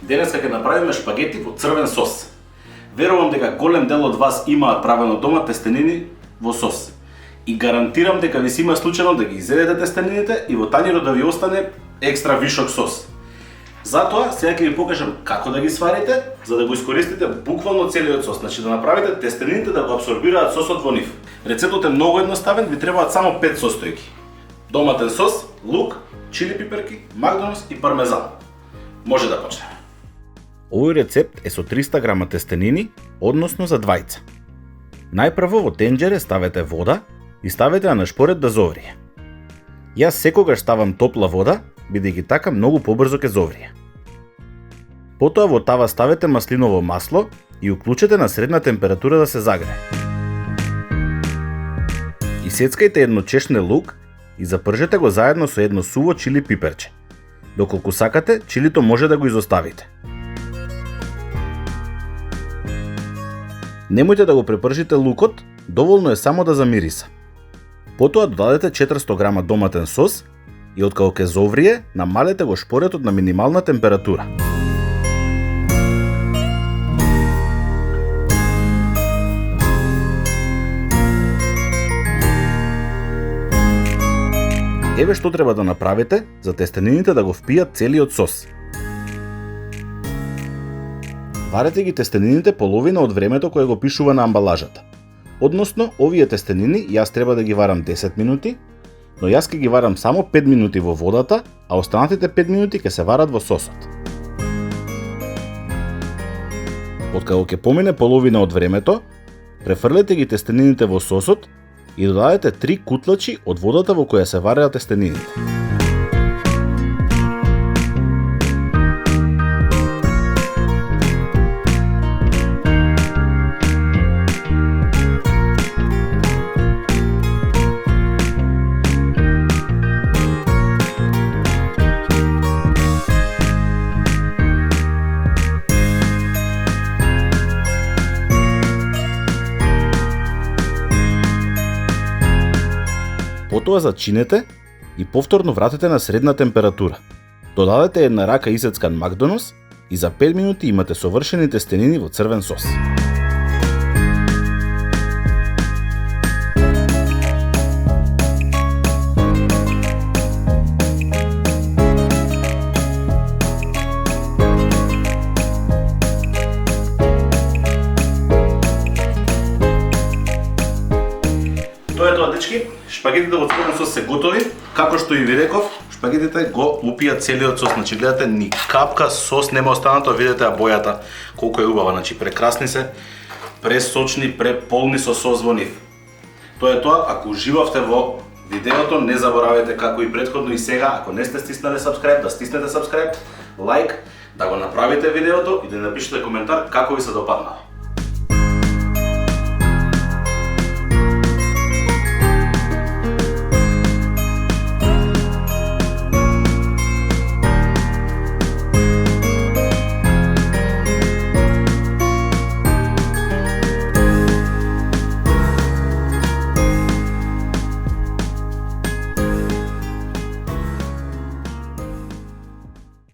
Денеска ќе направиме шпагети во црвен сос. Верувам дека голем дел од вас имаат правено дома тестенини во сос. И гарантирам дека ви се има случајно да ги изедете тестенините и во тањерот да ви остане екстра вишок сос. Затоа сега ќе ви покажам како да ги сварите, за да го искористите буквално целиот сос. Значи да направите тестенините да го апсорбираат сосот во нив. Рецептот е многу едноставен, ви требаат само 5 состојки. Доматен сос, лук, чили пиперки, макдонос и пармезан. Може да почнеме. Овој рецепт е со 300 грама тестенини, односно за двајца. Најпрво во тенџере ставете вода и ставете ја на шпоред да зоврие. Јас секогаш ставам топла вода, бидејќи така многу побрзо ќе зоврие. Потоа во тава ставете маслиново масло и уклучете на средна температура да се загрее. Исецкајте едно чешне лук и запржете го заедно со едно суво чили пиперче. Доколку сакате, чилито може да го изоставите. Немојте да го препржите лукот, доволно е само да замириса. Потоа додадете 400 грама доматен сос и откако ќе зоврие, намалете го шпоретот на минимална температура. Еве што треба да направите за тестенините да го впијат целиот сос. Варете ги тестенините половина од времето кое го пишува на амбалажата. Односно, овие тестенини јас треба да ги варам 10 минути, но јас ќе ги варам само 5 минути во водата, а останатите 5 минути ќе се варат во сосот. Откако ќе помине половина од времето, префрлете ги тестенините во сосот и додадете 3 кутлачи од водата во која се вареа тестенините. Потоа зачинете и повторно вратете на средна температура. Додадете една рака исецкан макдонос и за 5 минути имате совршени тестенини во црвен сос. Тоа е тоа, дечки. Шпагетите во црвен сос се готови. Како што и ви реков, шпагетите го упија целиот сос. Значи гледате, ни капка сос нема останато, видете ја бојата колку е убава. Значи прекрасни се, пресочни, преполни со сос во нив. Тоа е тоа, ако уживавте во видеото, не заборавајте како и претходно и сега, ако не сте стиснале subscribe, да стиснете subscribe, лайк, да го направите видеото и да напишете коментар како ви се допаднало.